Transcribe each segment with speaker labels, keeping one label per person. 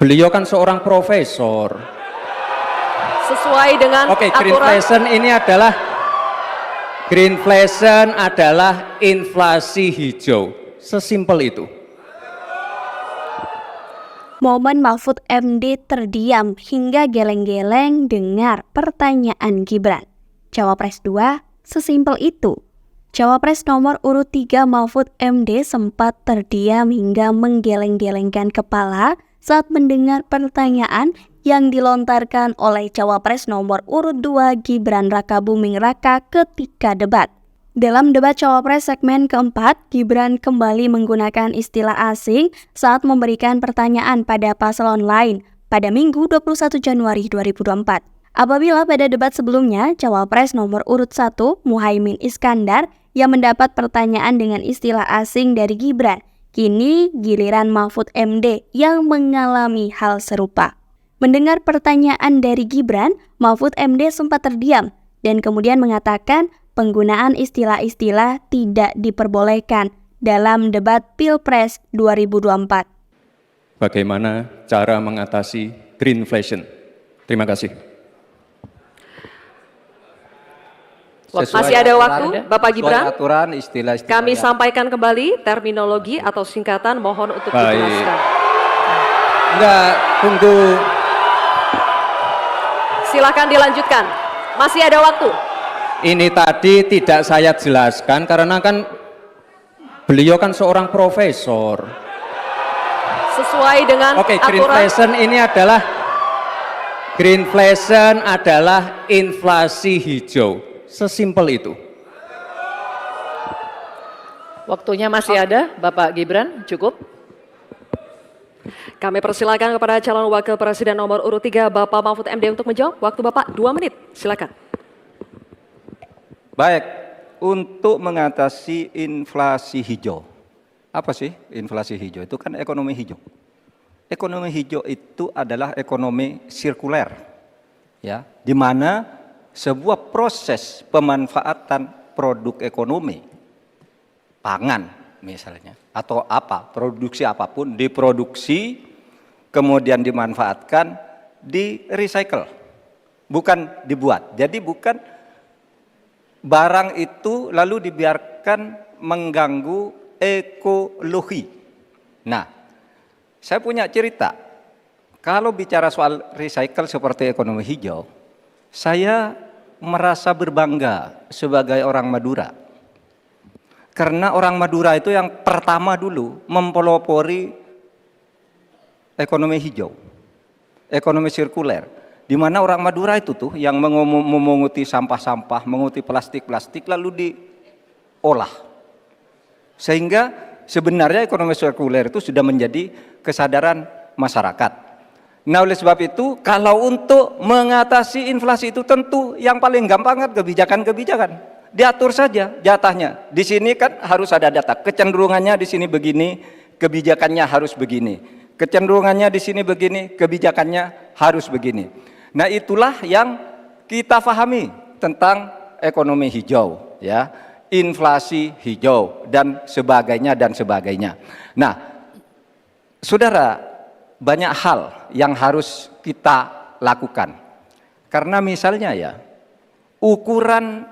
Speaker 1: Beliau kan seorang profesor.
Speaker 2: Sesuai dengan
Speaker 1: Oke,
Speaker 2: aturan.
Speaker 1: Greenflation adalah inflasi hijau. Sesimpel itu.
Speaker 3: Momen Mahfud MD terdiam hingga geleng-geleng dengar pertanyaan Gibran. Cawapres 2, sesimpel itu. Cawapres nomor urut 3 Mahfud MD sempat terdiam hingga menggeleng-gelengkan kepala saat mendengar pertanyaan yang dilontarkan oleh Cawapres nomor urut 2 Gibran Rakabuming Raka ketika debat. Dalam debat Cawapres segmen keempat, Gibran kembali menggunakan istilah asing saat memberikan pertanyaan pada paslon lain pada Minggu 21 Januari 2024. Apabila pada debat sebelumnya, Cawapres nomor urut 1 Muhaimin Iskandar yang mendapat pertanyaan dengan istilah asing dari Gibran, kini giliran Mahfud MD yang mengalami hal serupa. Mendengar pertanyaan dari Gibran, Mahfud MD sempat terdiam dan kemudian mengatakan penggunaan istilah-istilah tidak diperbolehkan dalam debat Pilpres 2024.
Speaker 1: Bagaimana cara mengatasi greenflation? Terima kasih.
Speaker 2: Masih ada waktu, Bapak Gibran.
Speaker 4: Aturan, istilah-istilah
Speaker 2: Kami sampaikan kembali terminologi atau singkatan, mohon untuk
Speaker 1: Baik.
Speaker 2: dijelaskan.
Speaker 1: Enggak, tunggu.
Speaker 2: Silakan dilanjutkan. Masih ada waktu.
Speaker 1: Ini tadi tidak saya jelaskan karena kan beliau kan seorang profesor.
Speaker 2: Sesuai dengan
Speaker 1: Oke,
Speaker 2: aturan.
Speaker 1: greenflation adalah inflasi hijau. Sesimpel itu.
Speaker 5: Waktunya masih ada, Bapak Gibran, cukup.
Speaker 2: Kami persilakan kepada calon wakil presiden nomor urut 3 Bapak Mahfud MD untuk menjawab. Waktu Bapak 2 menit, silakan.
Speaker 4: Baik, untuk mengatasi inflasi hijau. Apa sih inflasi hijau? Itu kan ekonomi hijau. Ekonomi hijau itu adalah ekonomi sirkuler, ya, di mana sebuah proses pemanfaatan produk ekonomi, pangan misalnya, atau produksi apapun, diproduksi, kemudian dimanfaatkan, di recycle, bukan dibuat. Jadi bukan barang itu lalu dibiarkan mengganggu ekologi. Nah, saya punya cerita. Kalau bicara soal recycle seperti ekonomi hijau, saya merasa berbangga sebagai orang Madura. Karena orang Madura itu yang pertama dulu mempelopori ekonomi hijau, ekonomi sirkuler. Di mana orang Madura itu tuh yang memunguti sampah-sampah, menguti plastik-plastik lalu diolah. Sehingga sebenarnya ekonomi sirkuler itu sudah menjadi kesadaran masyarakat. Nah, oleh sebab itu kalau untuk mengatasi inflasi itu tentu yang paling gampang kan kebijakan-kebijakan. Diatur saja jatahnya. Di sini kan harus ada data. Kecenderungannya di sini begini, kebijakannya harus begini. Kecenderungannya di sini begini, kebijakannya harus begini. Nah, itulah yang kita pahami tentang ekonomi hijau, ya, inflasi hijau dan sebagainya dan sebagainya. Nah, saudara, banyak hal yang harus kita lakukan. Karena misalnya ya, ukuran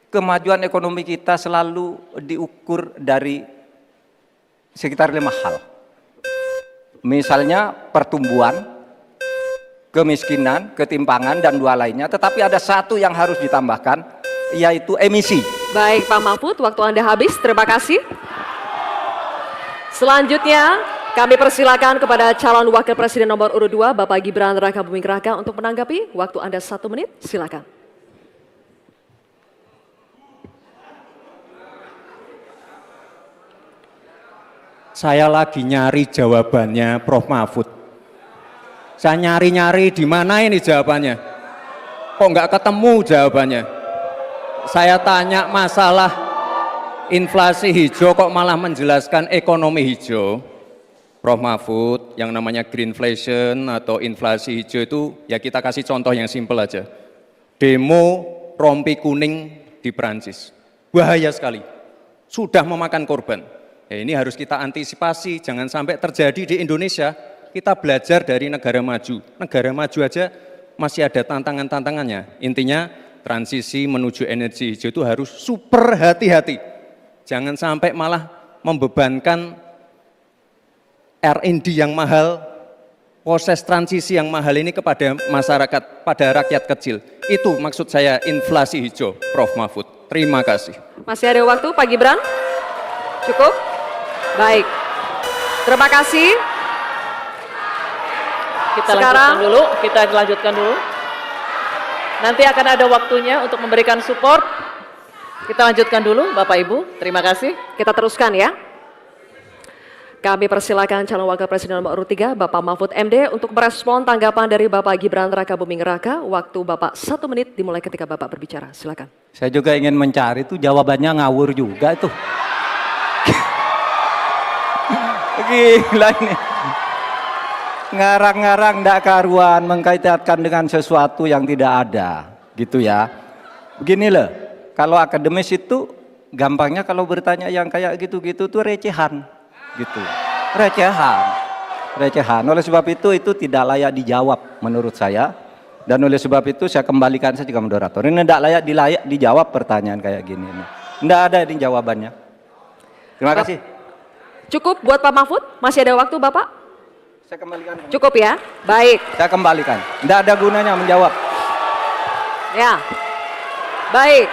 Speaker 4: kemajuan ekonomi kita selalu diukur dari sekitar 5 hal. Misalnya pertumbuhan, kemiskinan, ketimpangan, dan 2 lainnya. Tetapi ada 1 yang harus ditambahkan, yaitu emisi.
Speaker 2: Baik Pak Mahfud, waktu Anda habis. Terima kasih. Selanjutnya, kami persilakan kepada calon wakil presiden nomor urut 2, Bapak Gibran Rakabuming Raka untuk menanggapi. Waktu Anda 1 menit, silakan.
Speaker 1: Saya lagi nyari jawabannya Prof. Mahfud. Saya nyari-nyari di mana ini jawabannya. Kok nggak ketemu jawabannya. Saya tanya masalah inflasi hijau kok malah menjelaskan ekonomi hijau. Prof. Mahfud, yang namanya greenflation atau inflasi hijau itu ya kita kasih contoh yang simpel aja. Demo rompi kuning di Perancis. Bahaya sekali. Sudah memakan korban. Ya, ini harus kita antisipasi, jangan sampai terjadi di Indonesia. Kita belajar dari negara maju. Negara maju aja masih ada tantangan-tantangannya. Intinya transisi menuju energi hijau itu harus super hati-hati. Jangan sampai malah membebankan R&D yang mahal, proses transisi yang mahal ini kepada masyarakat, pada rakyat kecil. Itu maksud saya inflasi hijau, Prof. Mahfud. Terima kasih.
Speaker 2: Masih ada waktu Pak Gibran? Cukup? Baik. Terima kasih.
Speaker 5: Kita lanjutkan dulu. Nanti akan ada waktunya untuk memberikan support. Kita lanjutkan dulu Bapak Ibu. Terima kasih.
Speaker 2: Kita teruskan ya. Kami persilakan calon wakil presiden nomor urut 3 Bapak Mahfud MD untuk merespon tanggapan dari Bapak Gibran Raka Buming Raka. Waktu Bapak 1 menit dimulai ketika Bapak berbicara. Silakan.
Speaker 4: Saya juga ingin mencari itu jawabannya ngawur juga itu. Gila ini. Ngarang-ngarang ndak karuan mengkaitkan dengan sesuatu yang tidak ada, gitu ya. Begini loh, kalau akademis itu gampangnya kalau bertanya yang kayak gitu-gitu tuh recehan, gitu. Recehan. Oleh sebab itu tidak layak dijawab menurut saya. Dan oleh sebab itu saya kembalikan saja ke moderator. Ini tidak layak dijawab pertanyaan kayak gini. Tidak ada ini jawabannya. Terima kasih.
Speaker 2: Cukup buat Pak Mahfud? Masih ada waktu Bapak?
Speaker 4: Saya kembalikan.
Speaker 2: Cukup ya? Baik.
Speaker 4: Saya kembalikan. Tidak ada gunanya menjawab.
Speaker 2: Ya. Baik.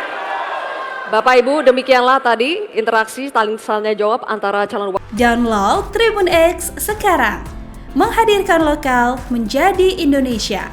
Speaker 2: Bapak Ibu, demikianlah tadi interaksi saling jawab antara calon
Speaker 6: Download Tribun X sekarang. Menghadirkan lokal menjadi Indonesia.